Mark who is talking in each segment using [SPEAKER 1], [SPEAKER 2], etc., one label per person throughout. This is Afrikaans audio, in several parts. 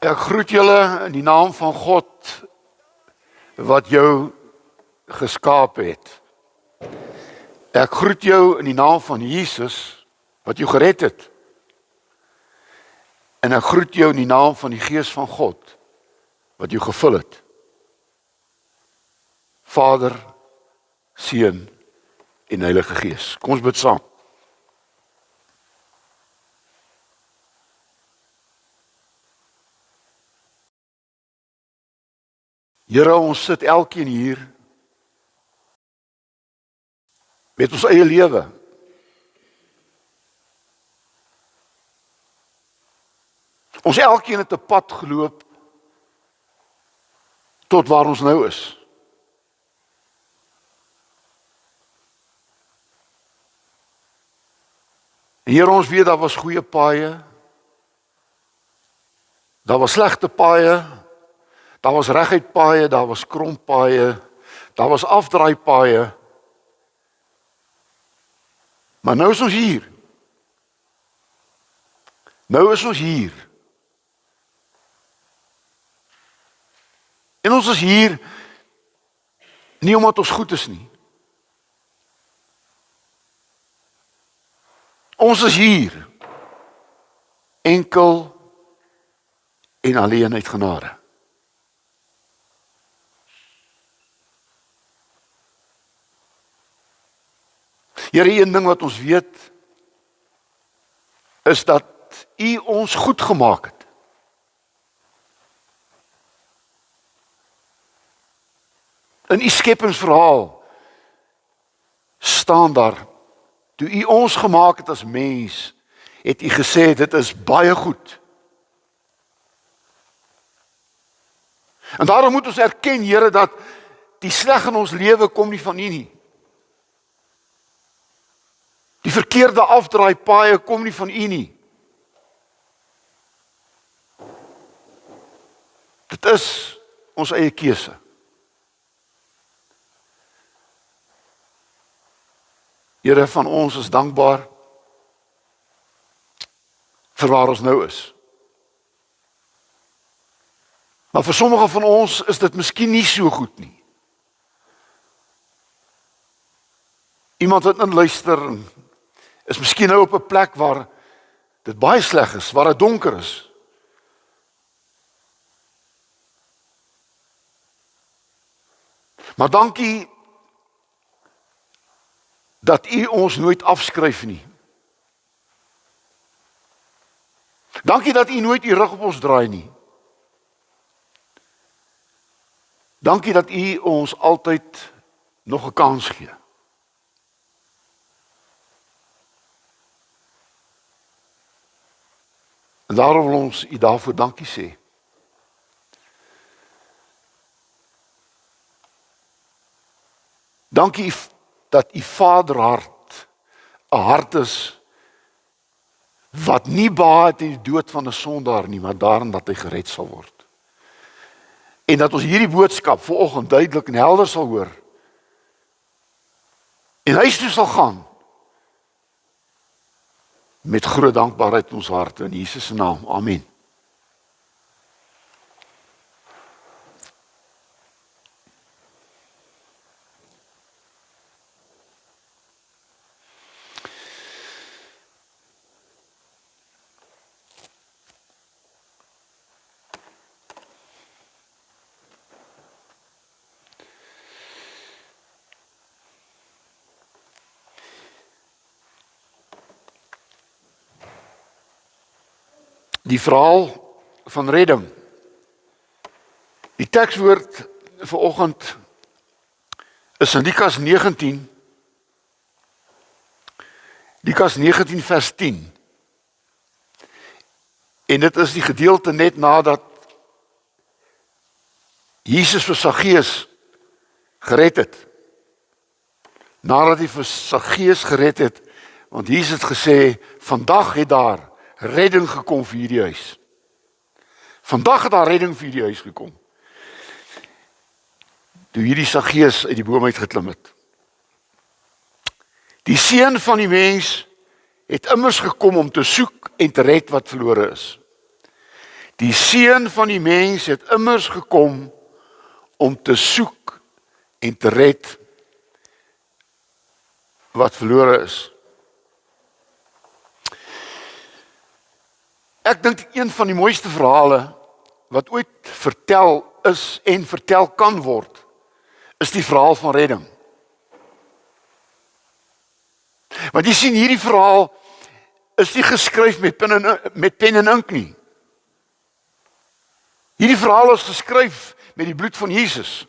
[SPEAKER 1] Ek groet julle in die naam van God wat jou geskaap het. Ek groet jou in die naam van Jesus wat jou gered het. En ek groet jou in die naam van die Gees van God wat jou gevul het. Vader, Seun en Heilige Gees. Kom ons bid saam. Here, ons sit elkeen hier met ons eie lewe. Ons elkeen het 'n pad geloop tot waar ons nou is. En Here, ons weet daar was goeie paaie, daar was slegte paaie, daar was reguit paaie, daar was krom paaie, daar was afdraai paaie. Maar nou is ons hier. Nou is ons hier. En ons is hier nie omdat ons goed is nie. Ons is hier enkel en alleen uit genade. Here, een ding wat ons weet is dat U ons goed gemaak het. In U skepingsverhaal staan daar, toe U ons gemaak het as mens, het U gesê dit is baie goed. En daarom moet ons erken, Here, dat die sleg in ons lewe kom nie van U nie. Die verkeerde afdraai paaie kom nie van U nie. Dit is ons eie keuse. Here, van ons is dankbaar vir waar ons nou is. Maar vir sommige van ons is dit miskien nie so goed nie. Iemand wat inluister is miskien nou op 'n plek waar dit baie sleg is, waar dit donker is. Maar dankie dat U ons nooit afskryf nie. Dankie dat U nooit U rug op ons draai nie. Dankie dat U ons altyd nog 'n kans gee. En daarom wil ons U daarvoor dankie sê. Dankie dat U vaderhart 'n hart is wat nie baat in die dood van 'n sondaar nie, maar daarin dat hy gered sal word. En dat ons hierdie boodskap vanoggend duidelik en helder sal hoor. En huis toe sal gaan met groot dankbaarheid in ons harte in Jesus se naam. Amen. Die verhaal van redding. Die tekswoord vir oggend is in Lukas 19. Lukas 19 vers 10. En dit is die gedeelte net nadat Jesus vir Saggeus gered het. Nadat hy vir Saggeus gered het, want Jesus het gesê, vandag het daar redding gekom vir hierdie huis. Vandag het daar redding vir hierdie huis gekom. Toe hierdie Saggeus uit die boom uit geklim het. Die Seun van die mens het immers gekom om te soek en te red wat verlore is. Die Seun van die mens het immers gekom om te soek en te red wat verlore is. Ek dink een van die mooiste verhale wat ooit vertel is en vertel kan word, is die verhaal van redding. Want jy sien, hierdie verhaal is nie geskryf met pen en ink nie. Hierdie verhaal is geskryf met die bloed van Jesus.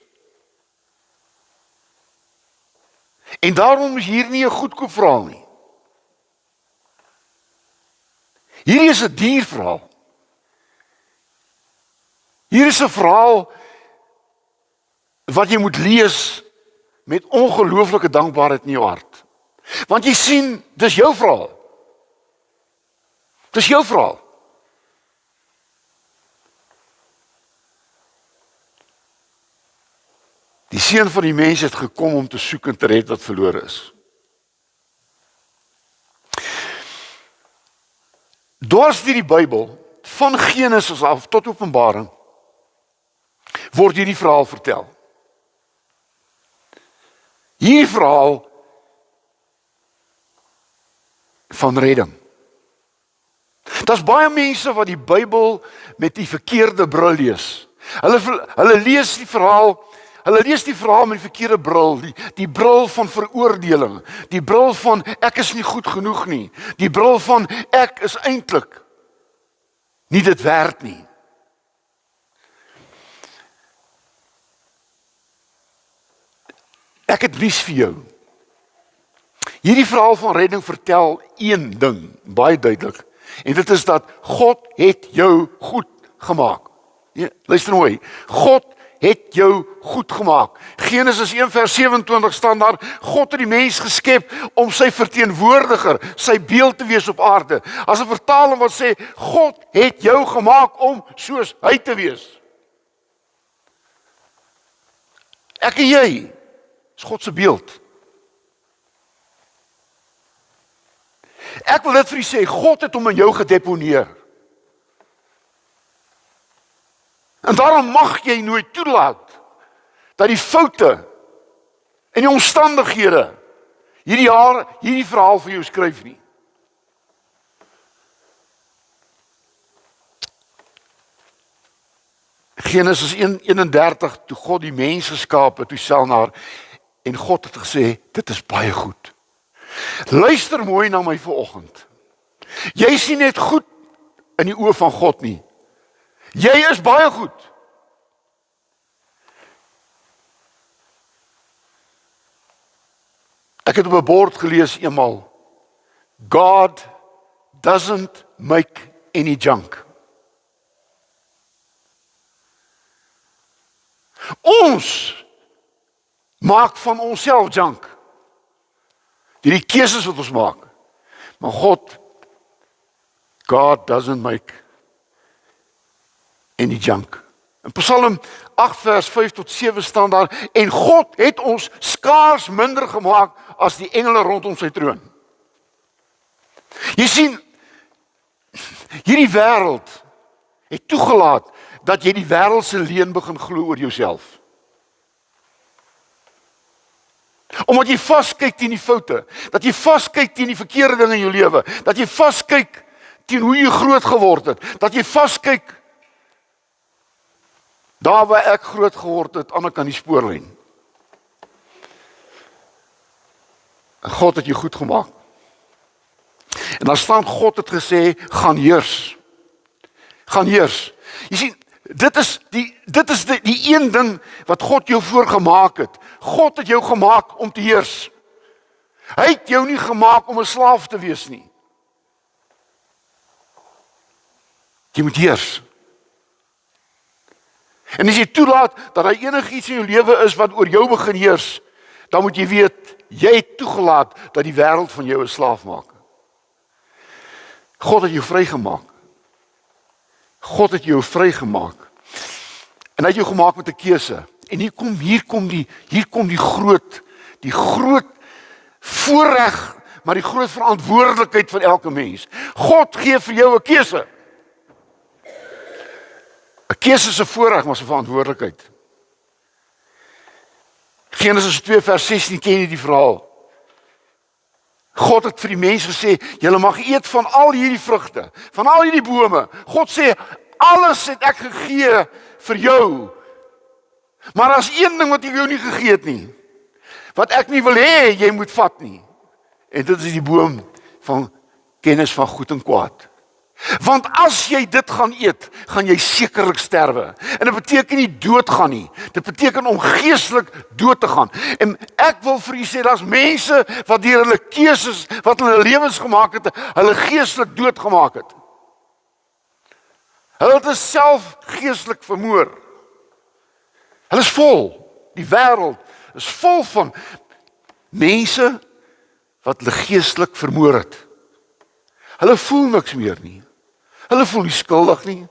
[SPEAKER 1] En daarom is hier nie 'n goedkoop verhaal nie. Hierdie is 'n duur verhaal. Hier is 'n verhaal wat jy moet lees met ongelooflike dankbaarheid in jou hart. Want jy sien, dis jou verhaal. Dis jou verhaal. Die Seun van die mens het gekom om te soek en te red wat verlore is. Dwars deur die Bybel, van Genesis af tot Openbaring, word hierdie verhaal vertel. Hierdie verhaal van redding. Daar's baie mense wat die Bybel met die verkeerde bril lees. Hulle lees die verhaal met die verkeerde bril, die bril van veroordeling, die bril van ek is nie goed genoeg nie, die bril van ek is eintlik nie dit werd nie. Ek het nuus vir jou. Hierdie verhaal van redding vertel een ding, baie duidelik, en dit is dat God het jou goed gemaak. Ja, luister mooi, God het jou goed gemaak. Genesis 1:27 staan daar, God het die mens geskep om sy verteenwoordiger, sy beeld te wees op aarde. As 'n vertaling wat sê, God het jou gemaak om soos hy te wees. Ek en jy is God se beeld. Ek wil dit vir u sê, God het hom in jou gedeponeer. En daarom mag jy nooit toelaat dat die foute en die omstandighede hierdie verhaal vir jou skryf nie. Genesis 1:31, toe God die mens geskaap het, toe sê naar, en God het gesê, dit is baie goed. Luister mooi na my vanoggend. Jy sien net goed in die oë van God nie. Jy is baie goed. Ek het op 'n bord gelees eenmal, God doesn't make any junk. Ons maak van onsself junk. Die keuses wat ons maak. Maar God doesn't make any junk. In Psalm 8 vers 5 tot 7 staan daar, en God het ons skaars minder gemaak as die engele rondom sy troon. Jy sien, hierdie wêreld het toegelaat dat jy die wêreld se leuen begin glo oor jouself. Omdat jy vaskyk teen die foute, dat jy vaskyk teen die verkeerde dinge in jou lewe, dat jy vaskyk teen hoe jy groot geword het, dat jy vaskyk daar waar ek groot geword het, aan die kant die spoorlyn. En God het jou goed gemaak. En dan staan God het gesê, gaan heers. Gaan heers. Jy sien, dit is die een ding wat God jou voorgemaak het. God het jou gemaak om te heers. Hy het jou nie gemaak om 'n slaaf te wees nie. Jy moet heers. En as jy toelaat dat daar enigiets in jou lewe is wat oor jou begin heers, dan moet jy weet, jy het toegelaat dat die wêreld van jou 'n slaaf maak. God het jou vrygemaak. God het jou vrygemaak. En hy het jou gemaak met 'n keuse. En hier kom die groot voorreg, maar die groot verantwoordelikheid van elke mens. God gee vir jou 'n keuse. Keuse is 'n voorreg, maar 'n verantwoordelikheid. Genesis 2 vers 16 ken jy die verhaal. God het vir die mens gesê, julle mag eet van al hierdie vrugte, van al hierdie bome. God sê, alles het ek gegee vir jou. Maar daar's een ding wat ek jou nie gegee het nie, wat ek nie wil hê jy moet vat nie. En dit is die boom van kennis van goed en kwaad. Want as jy dit gaan eet, gaan jy sekerlik sterwe. En dit beteken nie doodgaan nie. Dit beteken om geestelik dood te gaan. En ek wil vir u sê, daar's mense wat deur hulle keuses, wat hulle lewens gemaak het, hulle geestelik dood gemaak het. Hulle het self geestelik vermoor. Hulle is vol. Die wêreld is vol van mense wat hulle geestelik vermoor het. Hulle voel niks meer nie. Hulle voel nie skuldig nie.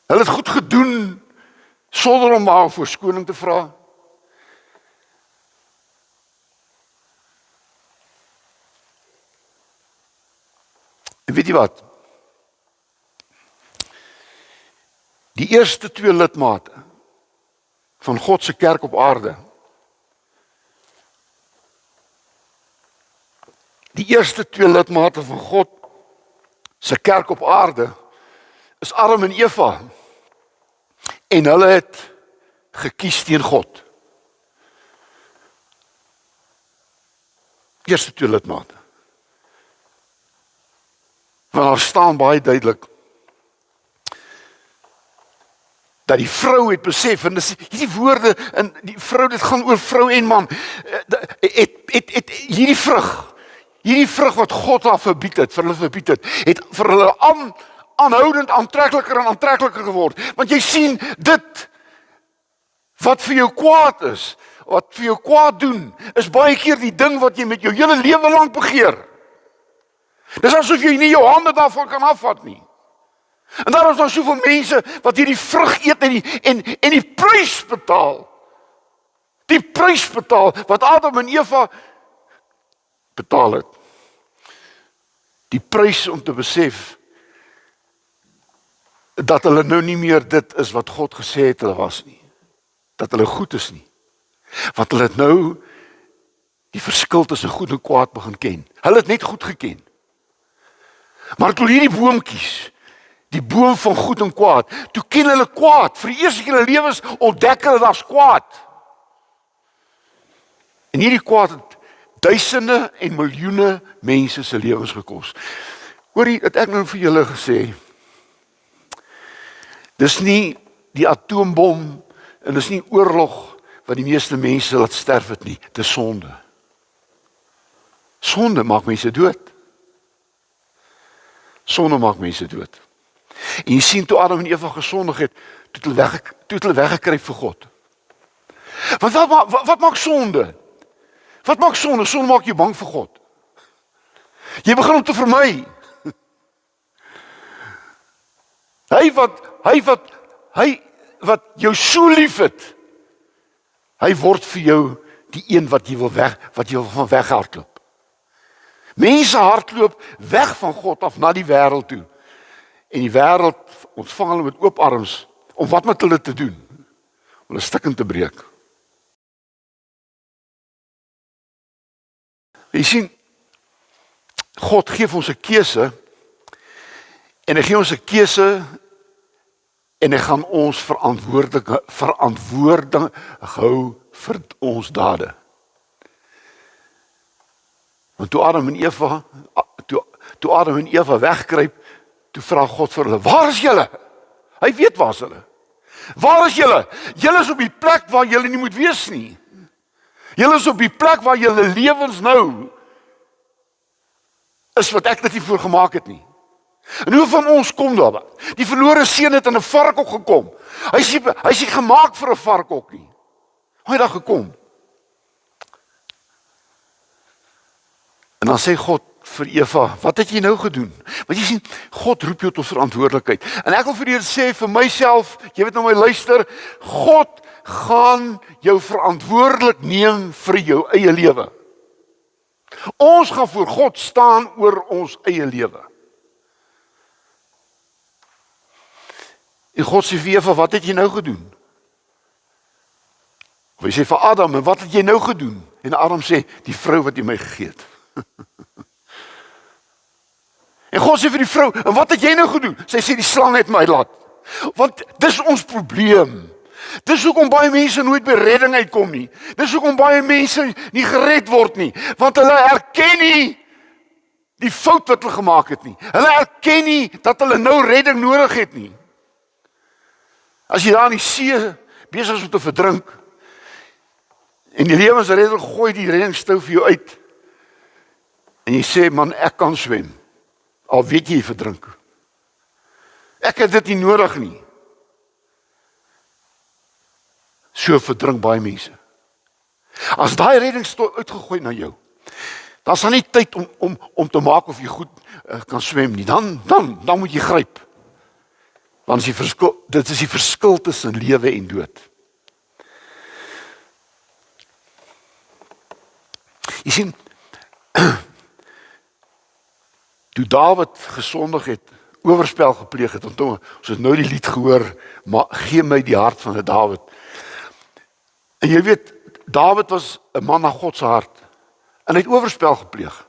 [SPEAKER 1] Hulle het goed gedoen sonder om maar verskoning te vra. En weet jy wat? Die eerste 2 lidmate van God se kerk op aarde. Die eerste 2 lidmate van God se kerk op aarde is Adam en Eva. En hulle het gekies teen God. Eerste 2 lidmate. Want daar staan baie duidelik dat die vrou het besef, en dis hierdie woorde, en die vrou, dit gaan oor vrou en man, het hierdie vrug wat God haar verbied het, vir hulle verbied het vir hulle aanhoudend aantrekliker en aantrekliker geword. Want jy sien, dit wat vir jou kwaad is, wat vir jou kwaad doen, is baie keer die ding wat jy met jou hele lewe lank begeer. Dis asof jy nie jou hande daarvan kan afvat nie. En daar is nou soveel mense wat hierdie vrug eet en die prys betaal. Die prys betaal wat Adam en Eva betaal het. Die prys om te besef dat hulle nou nie meer dit is wat God gesê het hulle was nie. Dat hulle goed is nie. Want hulle het nou die verskil tussen goed en kwaad begin ken. Hulle het net goed geken. Maar toe hierdie boom kies, die boom van goed en kwaad, toe ken hulle kwaad. Vir die eerste keer in hulle lewens ontdek hulle daar's kwaad. En hierdie kwaad het duisende en miljoene mense se lewens gekos. Hoorie, het ek nou vir julle gesê, dis nie die atoombom en dis nie oorlog wat die meeste mense laat sterf het nie, dis sonde. Sonde maak mense dood. Sonde maak mense dood. En jy sien toe Adam en Eva gesondig het, toe het hulle weggekruip vir God. Want wat maak sonde? Wat maak sonde? Sonde maak jou bang vir God. Jy begin om te vermy. Hy wat jou so lief het, hy word vir jou die een wat jy wil van weghardloop. Mense hardloop weg van God af na die wêreld toe. En die wêreld ontvang hulle met oop arms om wat met hulle te doen? Om hulle stukkend te breek. Jy sien, God gee ons 'n keuse en hy gee ons 'n keuse en hy gaan ons verantwoording hou vir ons dade. Want toe Adam en Eva wegkruip, toe vra God vir hulle, waar is julle? Hy weet waar is hulle. Waar is julle? Julle is op die plek waar julle nie moet wees nie. Julle is op die plek waar julle lewens nou is wat ek dit nie voor gemaak het nie. En hoe van ons kom daar? Die verlore seun het in 'n varkhok gekom. Hy is nie gemaak vir 'n varkhok nie. Hoe het daar gekom? En dan sê God vir Eva, wat het jy nou gedoen? Want jy sien, God roep jou tot verantwoordelikheid. En ek wil vir julle sê, vir myself, jy weet nou my luister, God gaan jou verantwoordelik neem vir jou eie lewe. Ons gaan voor God staan oor ons eie lewe. En God sê vir Eva, wat het jy nou gedoen? Of hy sê vir Adam, en wat het jy nou gedoen? En Adam sê, die vrou wat jy my gegee het. En God sê vir die vrou, en wat het jy nou gedoen? Sy sê, die slang het my laat. Want dis ons probleem. Dis hoekom baie mense nooit by redding uitkom nie. Dis hoekom baie mense nie gered word nie. Want hulle erken nie die fout wat hulle gemaak het nie. Hulle erken nie dat hulle nou redding nodig het nie. As jy daar in die see besig is om te verdrink, en die lewensredder gooi die reddingstou vir jou uit, en jy sê, man, ek kan swem, al weet jy verdrink. Ek het dit nie nodig nie. So verdrink baie mense. As daai reddingstou uitgegooi na jou, dan is daar nie tyd om te maak of jy goed kan swem nie. Dan moet jy gryp. Want dit is die verskil tussen lewe en dood. Jy sien, toe Dawid gesondig het, oorspel gepleeg het, want ons het nou die lied gehoor, maar gee my die hart van 'n Dawid. En jy weet, Dawid was 'n man na God se hart, en hy het oorspel gepleeg.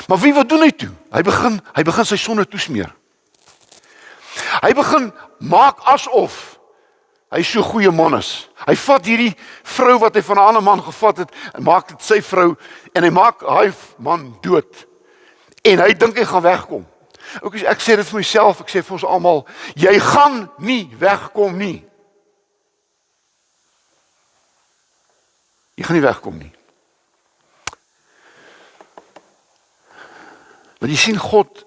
[SPEAKER 1] Maar wat doen hy toe? Hy begin sy sonde toesmeer. Hy begin maak asof hy so 'n goeie man is. Hy vat hierdie vrou wat hy van 'n ander man gevat het en maak dit sy vrou en hy maak hy man dood. En hy dink hy gaan wegkom. Ek sê dit vir myself, ek sê vir ons almal, jy gaan nie wegkom nie. Jy gaan nie wegkom nie. Want jy sien, God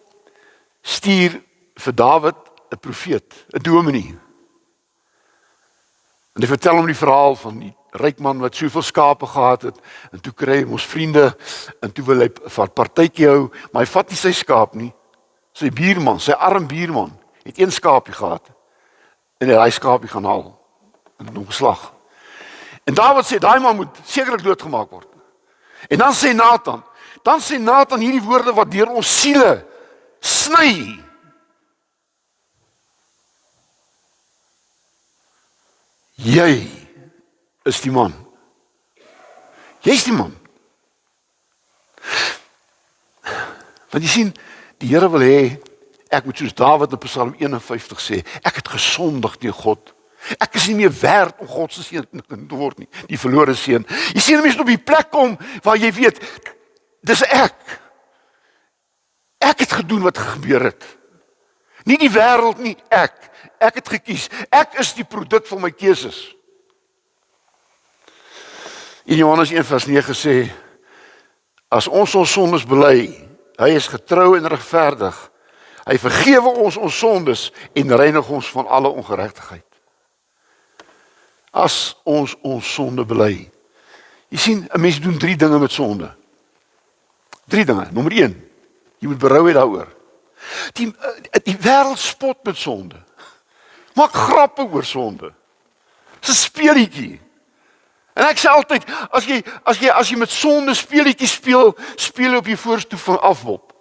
[SPEAKER 1] stuur vir Dawid 'n profeet, 'n dominee. En hy vertel hom die verhaal van die ryk man wat soveel skape gehad het, en toe kry hy ons vriende, en toe wil hy 'n partytjie hou, maar hy vat nie sy skaap nie. Sy buurman, sy arm buurman, het 1 skaapie gehad, en hy het daai skaapie gaan haal, en het hom geslag. En Dawid sê, daai man moet sekerlik doodgemaak word. En dan sê Nathan hierdie woorde wat deur ons siele sny. Jy is die man. Jy's die man. Want jy sien, die Here wil hê, ek moet soos Dawid in Psalm 51 sê, ek het gesondig teen God. Ek is nie meer werd om God se seun te word nie, die verlore seun. Jy sien, mense op die plek kom waar jy weet, dis ek. Ek het gedoen wat gebeur het. Nie die wêreld nie, ek. Ek het gekies. Ek is die produk van my keuses. In Johannes 1:9 sê, as ons sondes bely, hy is getrou en regverdig. Hy vergewe ons sondes en reinig ons van alle ongeregtigheid. As ons sonde bely. Jy sien, 'n mens doen 3 dinge met sonde. 3 dinge. Nommer 1, jy moet berou hê daaroor. Die wêreld spot met sonde. Maak grappe oor sonde. Dis 'n speelietjie. En ek sê altyd, as jy met sonde speelietjies speel jy op jou voorstoep van afwop.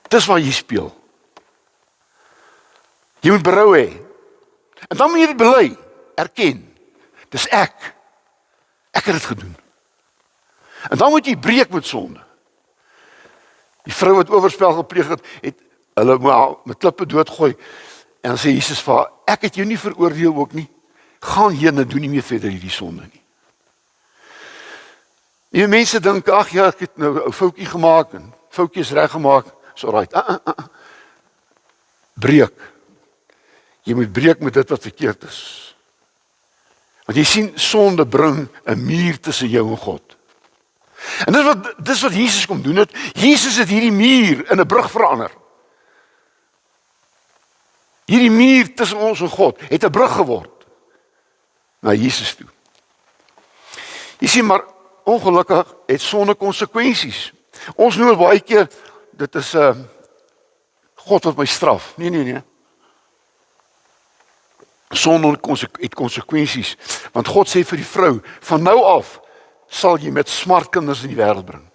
[SPEAKER 1] Dis waar jy speel. Jy moet berou hê. En dan moet jy dit bely, erken. Dis ek. Ek het dit gedoen. En dan moet jy breek met sonde. Die vrou wat oorspel gepleeg het hulle met klippe doodgooi. En dan sê Jesus vir haar, ek het jou nie veroordeel ook nie. Gaan heen en doen nie meer verder hierdie sonde nie. Die mense dink, ag ja, ek het nou 'n foutjie gemaak en foutjie is reggemaak. So right. Breek. Jy moet breek met dit wat verkeerd is. Want jy sien, sonde bring 'n muur tussen jou en God. En dis wat Jesus kom doen het. Jesus het hierdie muur in 'n brug verander. Hierdie muur tussen ons en God het 'n brug geword na Jesus toe. Jy sien, maar ongelukkig het sonde konsekwensies. Ons noem baie keer dit is God wat my straf. Nee. Sonde het konsekwensies, want God sê vir die vrou, van nou af sal jy met smartkinders in die wêreld bring.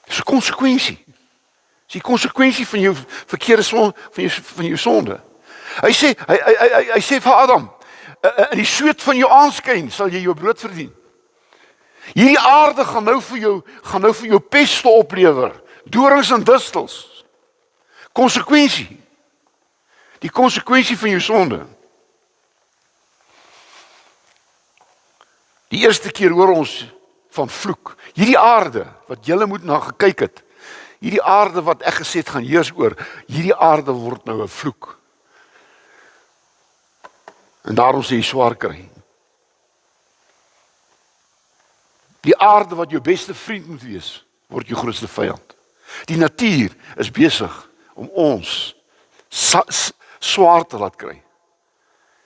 [SPEAKER 1] Dis 'n konsekwensie. Dis die konsekwensie van jou verkeerde sonde, van jou sonde. Hy sê vir Adam, in die sweet van jou aanskyn sal jy jou brood verdien. Hierdie aarde gaan nou vir jou peste oplewer, dorings en distels. Konsekwensie. Die konsekwensie van jou sonde. Die eerste keer hoor ons van vloek. Hierdie aarde wat julle moet na gekyk het, hierdie aarde wat ek gesê het gaan heers oor, hierdie aarde word nou 'n vloek. En daarom sê jy swaar kry. Die aarde wat jou beste vriend moet wees, word jou grootste vyand. Die natuur is besig om ons swaar te laat kry.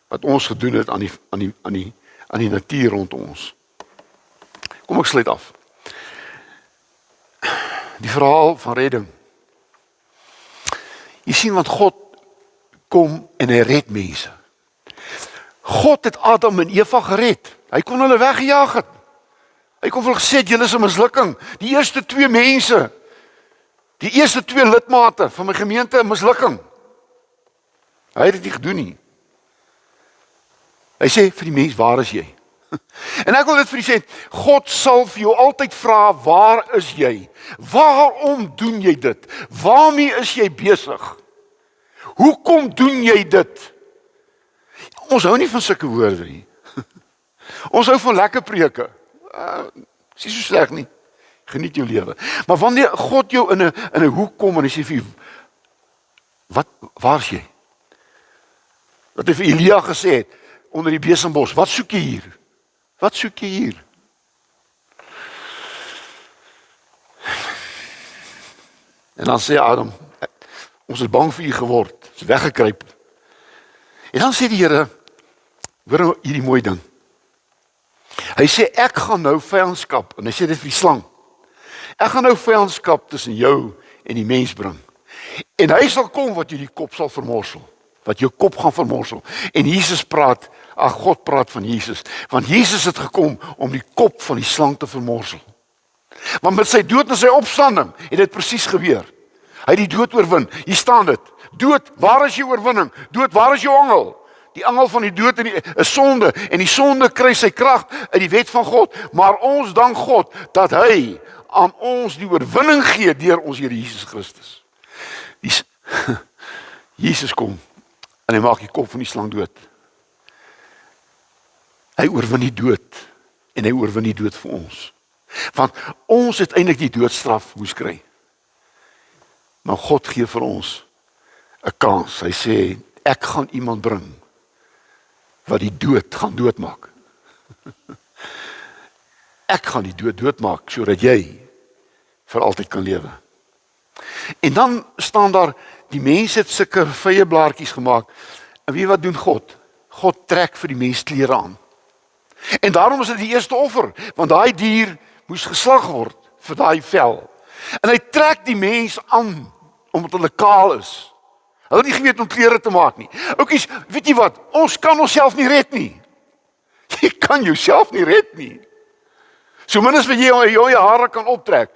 [SPEAKER 1] Wat ons gedoen het aan die natuur rondom ons. Kom ek sluit af. Die verhaal van redding. Jy sien, want God kom en hy red mense. God het Adam en Eva gered. Hy kon hulle weggejaag het. Hy kon vir hulle gesê, julle is 'n mislukking. Die eerste 2 mense, die eerste 2 lidmate van my gemeente, 'n mislukking. Hy het dit nie gedoen nie. Hy sê vir die mens, waar is jy? En ek wil dit vir u sê, God sal vir jou altyd vra, waar is jy? Waarom doen jy dit? Waarmee is jy besig? Hoekom doen jy dit? Ons hou nie van sulke woorde nie. Ons hou van lekker preke. Is nie so sleg nie. Geniet jou lewe. Maar wanneer God jou in 'n hoek kom en hy sê vir jou, waar is jy? Wat hy vir Elia gesê het onder die besembos, wat soek jy hier? Wat soek jy hier? En dan sê Adam, ons is bang vir u geword, ons is weggekruip. En dan sê die Here, hoor nou hierdie mooi ding. Hy sê, ek gaan nou vyandskap, en hy sê dit vir die slang, ek gaan nou vyandskap tussen jou en die mens bring. En hy sal kom wat jy die kop sal vermorsel, wat jou kop gaan vermorsel. En Jesus praat, God praat van Jesus, want Jesus het gekom om die kop van die slang te vermorsel. Want met sy dood en sy opstanding het dit presies gebeur. Hy het die dood oorwin. Hier staan dit. Dood, waar is jou oorwinning? Dood, waar is jou angel? Die angel van die dood is sonde, en die sonde kry sy krag uit die wet van God, maar ons dank God dat hy aan ons die oorwinning gee deur ons Here Jesus Christus. Jesus kom en hy maak die kop van die slang dood. Hy oorwin die dood en hy oorwin die dood vir ons. Want ons het eintlik die doodstraf moes kry. Maar God gee vir ons 'n kans. Hy sê, ek gaan iemand bring wat die dood gaan doodmaak. Ek gaan die dood doodmaak sodat jy vir altyd kan lewe. En dan staan daar, die mense het sulke vye blaartjies gemaak. En weet wat doen God? God trek vir die mens klere aan. En daarom is dit die eerste offer, want daai dier moes geslag word vir daai vel. En hy trek die mens aan omdat hulle kaal is. Hulle het nie geweet om klere te maak nie. Oukies, weet jy wat? Ons kan onsself nie red nie. Jy kan jouself nie red nie. So min as wat jy jou hare kan optrek.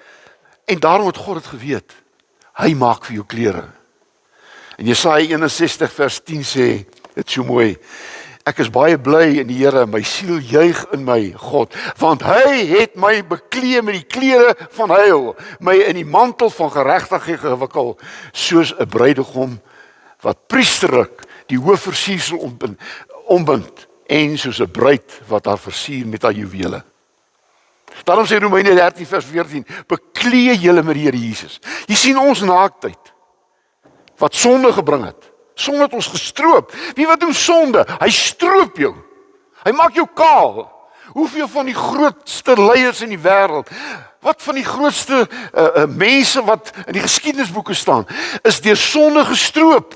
[SPEAKER 1] En daarom het God het geweet. Hy maak vir jou klere. En Jesaja 61 vers 10 sê, dit so mooi, ek is baie bly in die Here, my siel juig in my God, want hy het my beklee met die klere van heil, my in die mantel van geregtigheid gewikkel, soos 'n bruidegom wat priesterlik die hoofversiersel ombind, en soos 'n bruid wat haar versier met haar juwele. Daarom sê Romeine 13 vers 14, beklee julle met die Here Jesus. Jy sien ons naaktheid, wat sonde gebring het. Sonde het ons gestroop. Wie wat doen sonde? Hy stroop jou. Hy maak jou kaal. Hoeveel van die grootste leiers in die wêreld, wat van die grootste mense wat in die geskiedenisboeke staan, is deur sonde gestroop.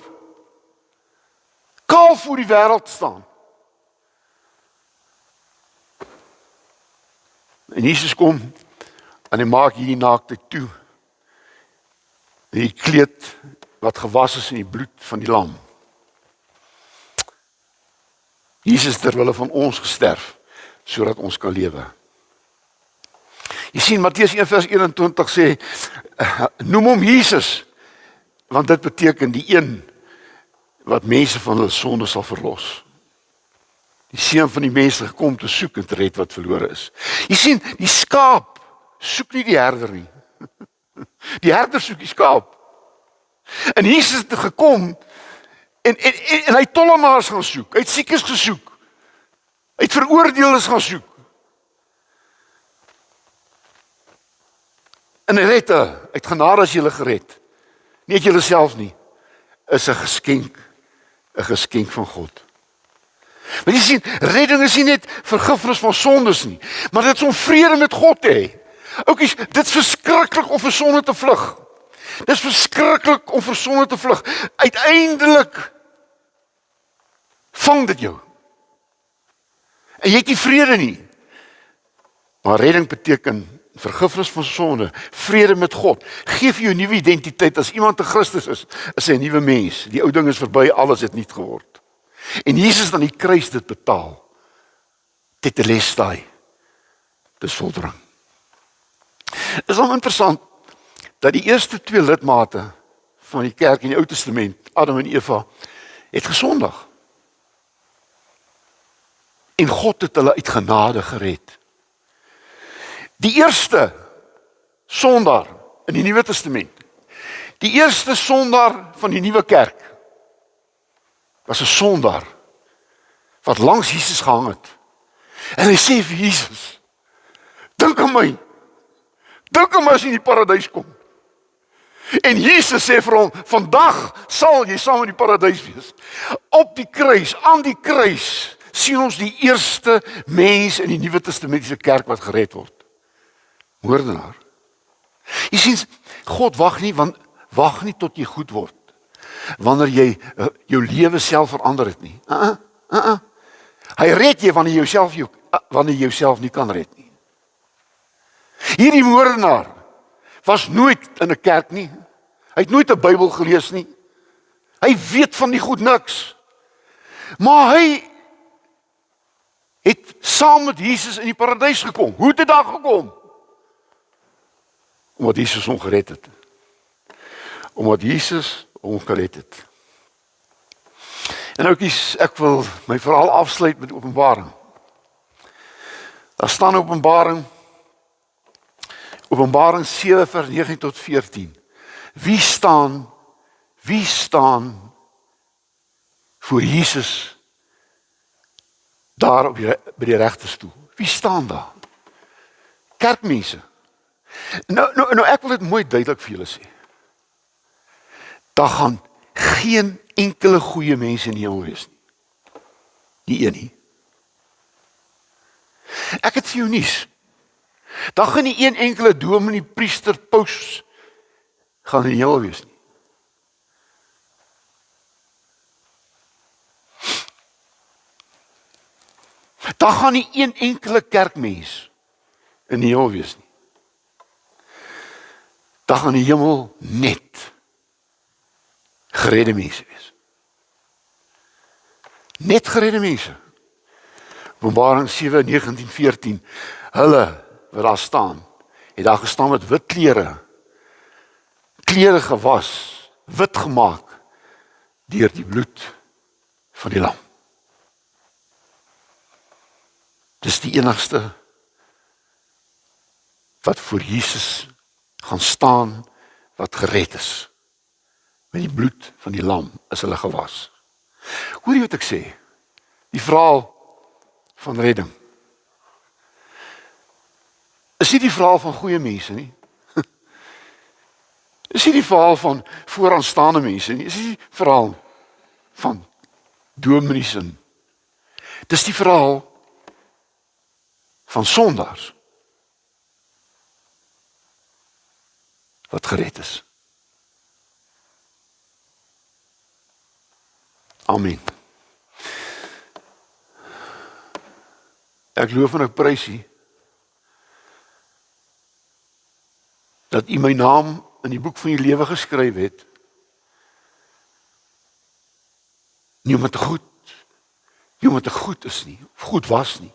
[SPEAKER 1] Kaal voor die wêreld staan. En Jesus kom en hy maak hierdie naaktheid toe. Die kleed wat gewas is in die bloed van die lam. Jesus ter wille van ons gesterf, sodat ons kan lewe. Jy sien, Matteus 1 vers 21 sê, noem hom Jesus, Want dit beteken die een wat mense van hulle sonde sal verlos. Die seun van die mense gekom te soek en te red wat verlore is. Jy sien, die skaap soek nie die herder nie. Die herder soek die skaap. En Jesus het gekom en hy het tollenaars gaan soek. Hy het siekes gesoek. Hy het veroordeeldes gaan soek. En hy red uit genade as jy gered. Nie uit jouself nie. Is 'n geskenk van God. Maar jy sien, redding is nie net vergifnis van sondes nie, maar dit is om vrede met God te hê. Oukies, dit is verskriklik om vir sonde te vlug. Dit is verskriklik om vir sonde te vlug. Uiteindelik vang dit jou. En jy het nie vrede nie. Maar redding beteken vergifnis van sonde, vrede met God. Geef jou 'n nuwe identiteit. As iemand 'n Christus is hy 'n nuwe mens. Die ou ding is verby, alles het nuut geword. En Jesus aan die kruis dit betaal. Tetelestai. Dis volbring. Is al interessant dat die eerste 2 lidmate van die kerk in die Ou Testament, Adam en Eva, het gesondig. En God het hulle uit genade gered. Die eerste sondaar in die Nuwe Testament, die eerste sondaar van die nuwe kerk, was 'n sondaar wat langs Jesus gehang het. En hy sê vir Jesus, dink aan my as jy in die paradys kom. En Jesus sê vir hom, vandag sal jy saam in die paradys wees. Op die kruis, aan die kruis, sien ons die eerste mens in die Nuwe Testamentiese kerk wat gered word. Moordenaar. Jy sien, God wag nie tot jy goed word. Wanneer jy jou lewe self verander het nie. Hy red jy wanneer jy jouself nie kan red nie. Hierdie moordenaar was nooit in 'n kerk nie. Hy het nooit 'n Bybel gelees nie. Hy weet van die goed niks. Maar hy het saam met Jesus in die paradys gekom. Hoe het hy daar gekom? Omdat Jesus hom gered het. Omdat Jesus hom gered het. En oukies, ek wil my verhaal afsluit met Openbaring. Daar staan Openbaring 7 vers 9 tot 14. Wie staan voor Jesus daar by die regterstoel? Wie staan daar? Kerkmense. Nou ek wil dit mooi duidelik vir julle sê. Daar gaan geen enkele goeie mense in die hemel wees nie. Nie een nie. Ek het vir jou nuus. Daar gaan nie een enkele dominee, priester, paus gaan in die hemel wees nie. Daar gaan nie een enkele kerkmens in die hemel wees nie. Daar gaan die hemel net geredde mense wees. Net geredde mense. Openbaring 7, 19, 14. Hulle wat daar staan, het daar gestaan met wit klere. Klere gewas, wit gemaak deur die bloed van die lam. Dis die enigste wat voor Jesus gaan staan wat gered is. Met die bloed van die lam is hulle gewas. Hoor jy wat ek sê? Die verhaal van redding. Is nie die verhaal van goeie mense nie. Is nie die verhaal van vooraanstaande mense nie. Is nie die verhaal van dominees en. Dis die verhaal van sondaars wat gered is. Amen. Ek loof en ek prys U dat U my naam in die boek van die lewe geskryf het. Nie omdat ek goed is nie, of goed was nie,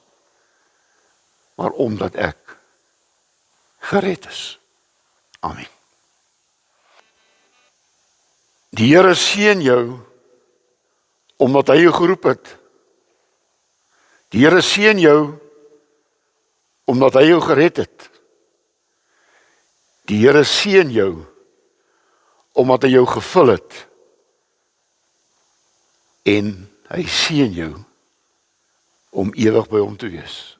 [SPEAKER 1] maar omdat ek gered is. Amen. Die Here seën jou omdat hy jou geroep het. Die Here seën jou omdat hy jou gered het. Die Here seën jou omdat hy jou gevul het. En hy seën jou om ewig by hom te wees.